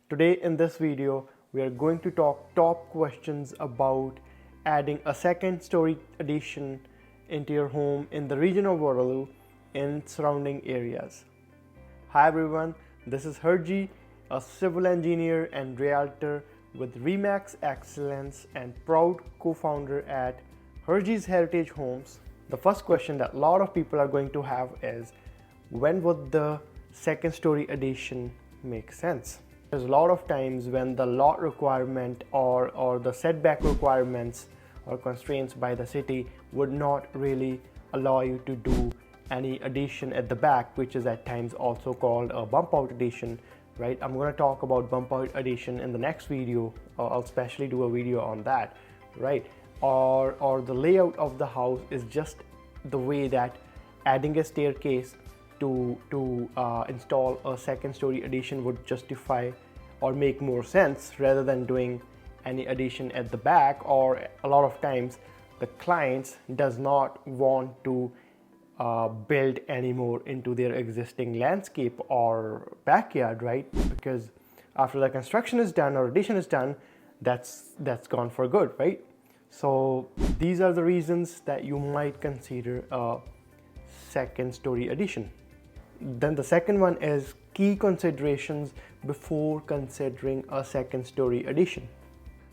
Today in this video, we are going to talk top questions about adding a second story addition into your home in the region of Waterloo and surrounding areas. Hi everyone, this is Harji, a civil engineer and realtor with Remax Excellence and proud co-founder at Harji's Heritage Homes. The first question that a lot of people are going to have is, when would the second story addition make sense? There's a lot of times when the lot requirement or the setback requirements or constraints by the city would not really allow you to do any addition at the back, which is at times also called a bump out addition, right? I'm going to talk about bump out addition in the next video. I'll especially do a video on that, right? Or the layout of the house is just the way that adding a staircase to install a second story addition would justify or make more sense rather than doing any addition at the back. Or a lot of times the clients does not want to build anymore into their existing landscape or backyard, right? Because after the construction is done or addition is done, that's gone for good, right? So these are the reasons that you might consider a second story addition. Then the second one is key considerations before considering a second story addition.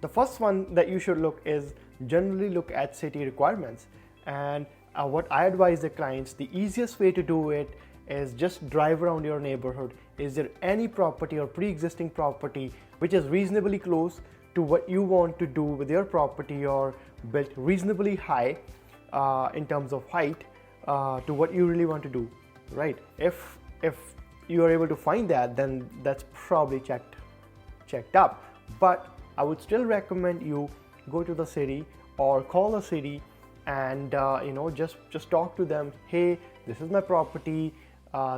The first one that you should look is generally look at city requirements. And what I advise the clients, the easiest way to do it is just drive around your neighborhood. Is there any property or pre-existing property which is reasonably close to what you want to do with your property, or built reasonably high in terms of height to what you really want to do, right? If you are able to find that, then that's probably checked up. But I would still recommend you go to the city or call the city and just talk to them. Hey, this is my property,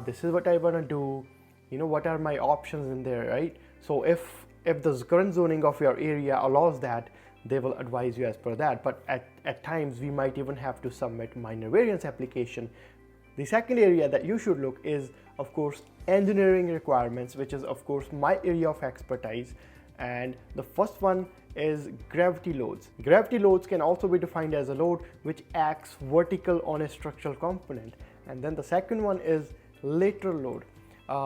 this is what I want to do, what are my options in there, right? So if the current zoning of your area allows that, they will advise you as per that. But at times we might even have to submit minor variance application. The second area that you should look is, of course, engineering requirements, which is of course my area of expertise. And the first one is gravity loads. Gravity loads can also be defined as a load which acts vertical on a structural component. And then the second one is lateral load.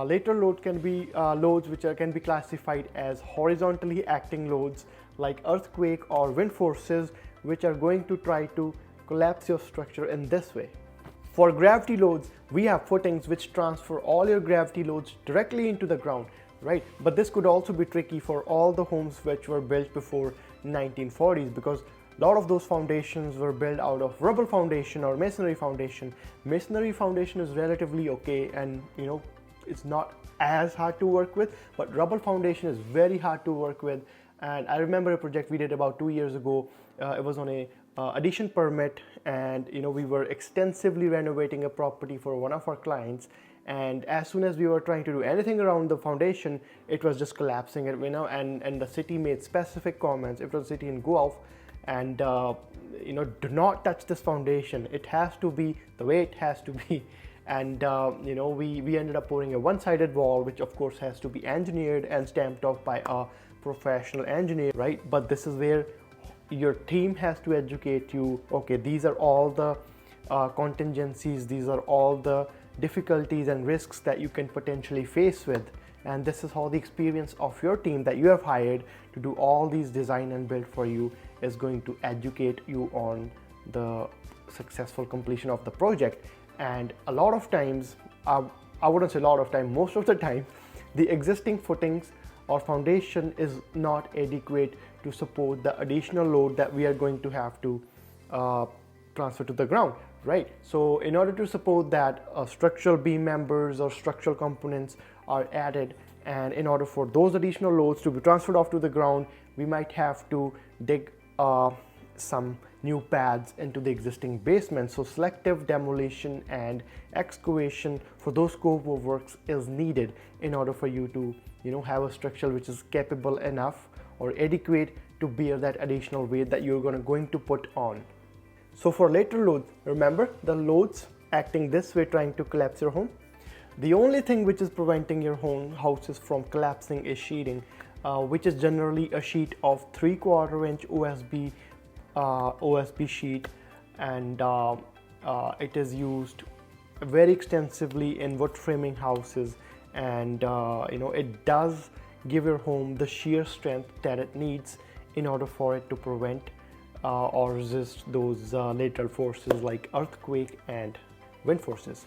Lateral load can be loads which can be classified as horizontally acting loads like earthquake or wind forces, which are going to try to collapse your structure in this way. For gravity loads, we have footings which transfer all your gravity loads directly into the ground, right? But this could also be tricky for all the homes which were built before 1940s, because a lot of those foundations were built out of rubble foundation or masonry foundation. Masonry foundation is relatively okay, and it's not as hard to work with, but rubble foundation is very hard to work with. And I remember a project we did about 2 years ago. It was on a addition permit, and we were extensively renovating a property for one of our clients. And as soon as we were trying to do anything around the foundation, it was just collapsing it, and the city made specific comments. It was a city in Guelph, and do not touch this foundation. It has to be the way it has to be. And we ended up pouring a one-sided wall, which of course has to be engineered and stamped off by a professional engineer, right? But this is where your team has to educate you. Okay, these are all the contingencies, these are all the difficulties and risks that you can potentially face with, and this is how the experience of your team that you have hired to do all these design and build for you is going to educate you on the successful completion of the project. And a lot of times, I wouldn't say a lot of time, most of the time, the existing footings or foundation is not adequate to support the additional load that we are going to have to transfer to the ground, right? So in order to support that, structural beam members or structural components are added, and in order for those additional loads to be transferred off to the ground, we might have to dig some new pads into the existing basement. So selective demolition and excavation for those scope of works is needed in order for you to have a structure which is capable enough or adequate to bear that additional weight that you're going to put on. So for lateral loads, remember the loads acting this way trying to collapse your home. The only thing which is preventing your houses from collapsing is sheeting, which is generally a sheet of 3/4 inch OSB sheet, and it is used very extensively in wood framing houses, and it does give your home the shear strength that it needs in order for it to prevent or resist those lateral forces like earthquake and wind forces.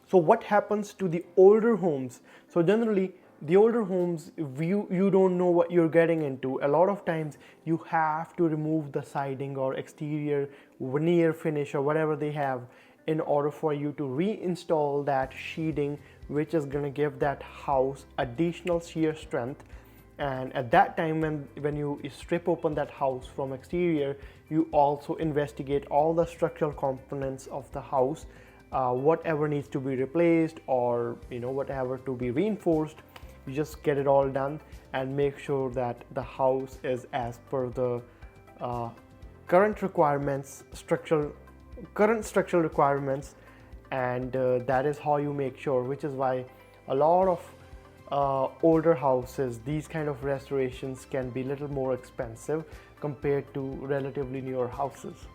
So what happens to the older homes? So generally the older homes, you don't know what you're getting into. A lot of times you have to remove the siding or exterior veneer finish or whatever they have in order for you to reinstall that sheeting, which is going to give that house additional shear strength. And at that time, when you strip open that house from exterior, you also investigate all the structural components of the house, whatever needs to be replaced or whatever to be reinforced. You just get it all done and make sure that the house is as per the current requirements, current structural requirements, and that is how you make sure, which is why a lot of older houses, these kind of restorations can be a little more expensive compared to relatively newer houses.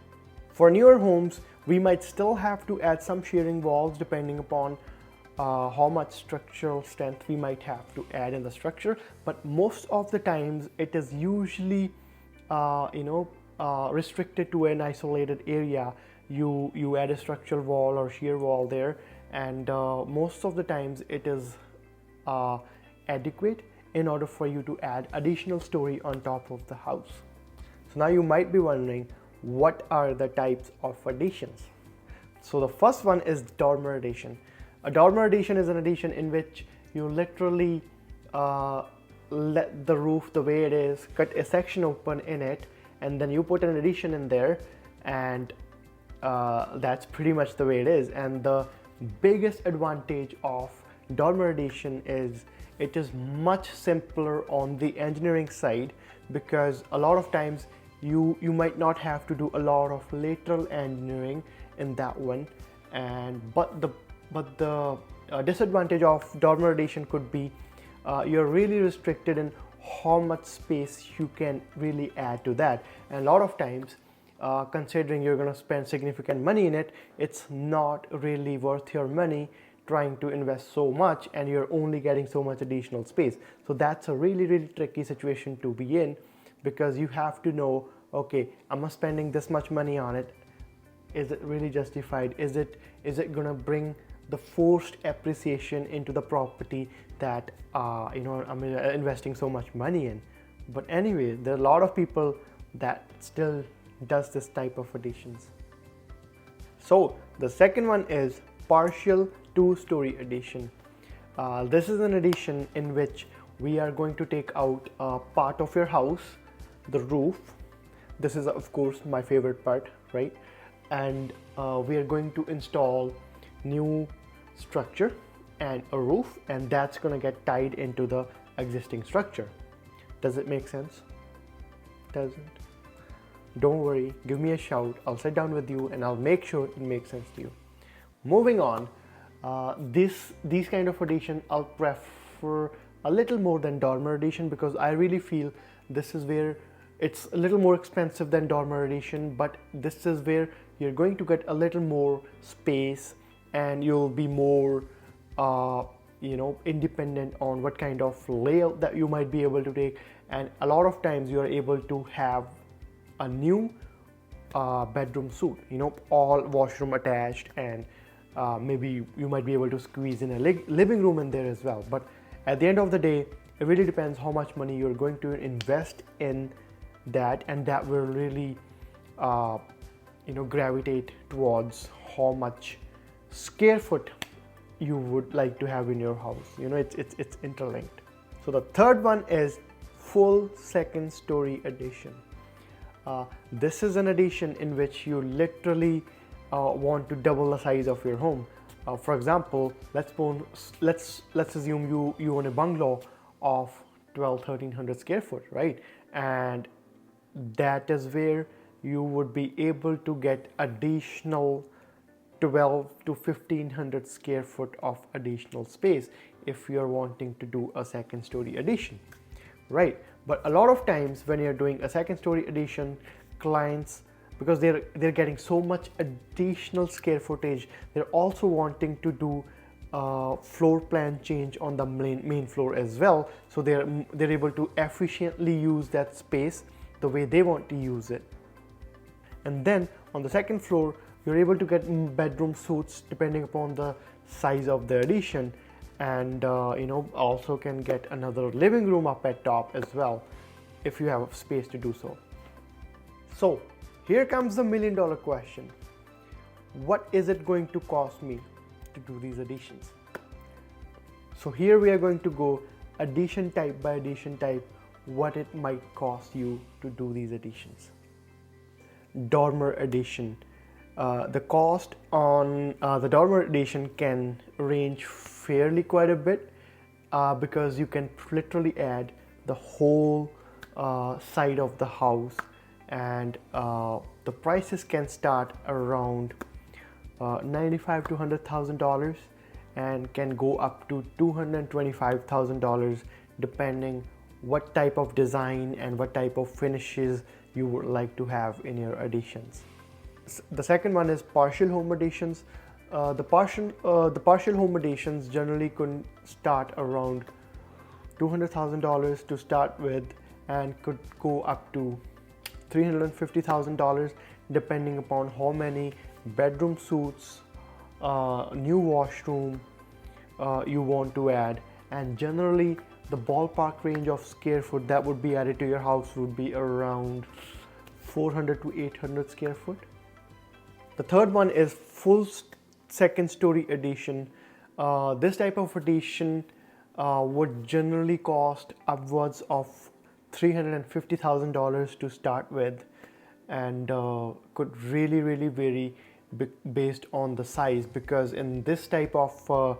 For newer homes, we might still have to add some shearing walls depending upon how much structural strength we might have to add in the structure, but most of the times it is usually restricted to an isolated area. You add a structural wall or shear wall there, and most of the times it is adequate in order for you to add additional story on top of the house. So now you might be wondering, what are the types of additions? So the first one is dormer addition. A dormer addition is an addition in which you literally let the roof the way it is, cut a section open in it, and then you put an addition in there, and that's pretty much the way it is. And the biggest advantage of dormer addition is it is much simpler on the engineering side, because a lot of times you might not have to do a lot of lateral engineering in that one, and but the disadvantage of dormer addition could be you're really restricted in how much space you can really add to that. And a lot of times, considering you're going to spend significant money in it, it's not really worth your money trying to invest so much, and you're only getting so much additional space. So that's a really tricky situation to be in, because you have to know, okay, I'm spending this much money on it. Is it really justified? Is it going to bring the forced appreciation into the property that I'm investing so much money in? But anyway, there are a lot of people that still does this type of additions. So the second one is partial two-story addition. This is an addition in which we are going to take out a part of your house, the roof. This is of course my favorite part, right? And we are going to install new structure and a roof, and that's going to get tied into the existing structure. Does it make sense? Doesn't? Don't worry, give me a shout. I'll sit down with you and I'll make sure it makes sense to you. Moving on, these kind of addition I'll prefer a little more than dormer addition, because I really feel this is where it's a little more expensive than dormer addition, but this is where you're going to get a little more space and you'll be more independent on what kind of layout that you might be able to take. And a lot of times you're able to have a new bedroom suite, all washroom attached, and maybe you might be able to squeeze in a living room in there as well. But at the end of the day, it really depends how much money you're going to invest in that, and that will really gravitate towards how much square foot you would like to have in your house. It's interlinked. So the third one is full second story addition. This is an addition in which you literally want to double the size of your home. For example, let's assume you own a bungalow of 1300 square foot, right? And that is where you would be able to get additional 12 to 1500 square foot of additional space if you're wanting to do a second story addition, right? But a lot of times when you're doing a second story addition, clients, because they're getting so much additional square footage, they're also wanting to do floor plan change on the main floor as well, so they're able to efficiently use that space the way they want to use it. And then on the second floor, you're able to get bedroom suites depending upon the size of the addition, and also can get another living room up at top as well if you have space to do so. So here comes the $1,000,000 question: what is it going to cost me to do these additions? So here we are going to go addition type by addition type, what it might cost you to do these additions. Dormer addition. The cost on the dormer addition can range fairly quite a bit because you can literally add the whole side of the house, and the prices can start around $95,000 to $100,000 and can go up to $225,000 depending what type of design and what type of finishes you would like to have in your additions. The second one is partial home additions. The partial home additions generally could start around $200,000 to start with and could go up to $350,000 depending upon how many bedroom suites, new washroom you want to add, and generally the ballpark range of square foot that would be added to your house would be around 400 to 800 square foot. The third one is full second story addition. This type of addition would generally cost upwards of $350,000 to start with, and could really vary based on the size, because in this type of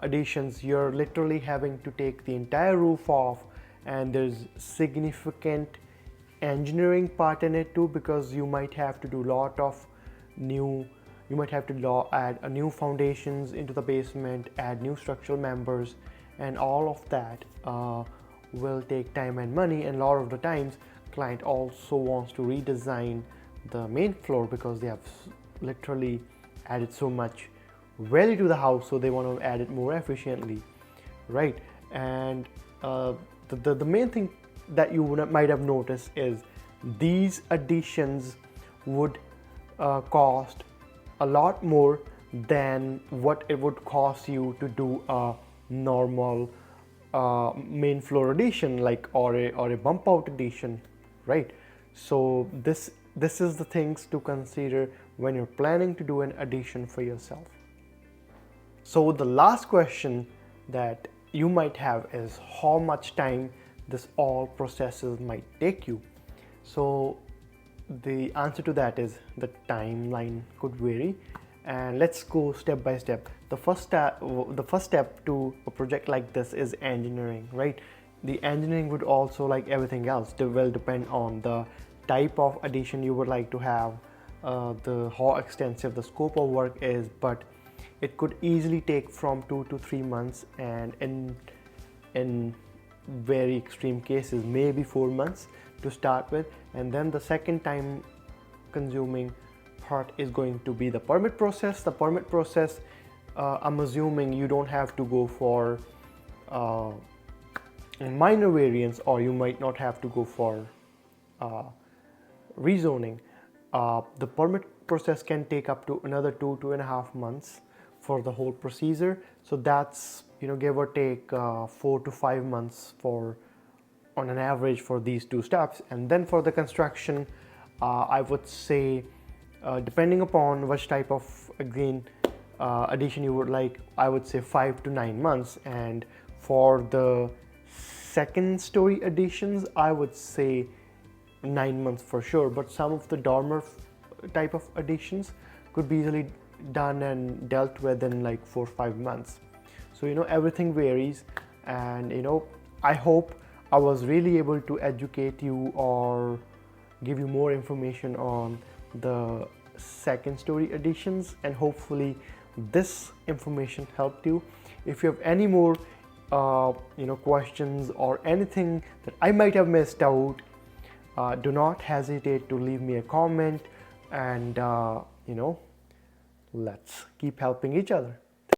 additions you're literally having to take the entire roof off, and there's significant engineering part in it too, because you might have to do add a new foundations into the basement, add new structural members, and all of that will take time and money. And a lot of the times client also wants to redesign the main floor because they have literally added so much value to the house, so they want to add it more efficiently, right? And the main thing that you might have noticed is these additions would cost a lot more than what it would cost you to do a normal main floor addition, or a bump out addition, right? So this is the things to consider when you're planning to do an addition for yourself. So the last question that you might have is how much time this all processes might take you. So the answer to that is the timeline could vary, and let's go step by step. The first step to a project like this is engineering, right? The engineering would also, like everything else, will depend on the type of addition you would like to have, how extensive the scope of work is, but it could easily take from 2 to 3 months, and in very extreme cases maybe 4 months to start with. And then the second time consuming part is going to be the permit process. The permit process, I'm assuming you don't have to go for minor variance, or you might not have to go for rezoning. The permit process can take up to another 2.5 months for the whole procedure. So that's, give or take 4 to 5 months on an average for these two steps. And then for the construction, I would say, depending upon which type of addition you would like, I would say 5 to 9 months. And for the second story additions, I would say 9 months for sure. But some of the dormer type of additions could be easily done and dealt with in like 4 or 5 months. So everything varies, and I hope I was really able to educate you or give you more information on the second story editions, and hopefully this information helped you. If you have any more questions or anything that I might have missed out, do not hesitate to leave me a comment, and let's keep helping each other.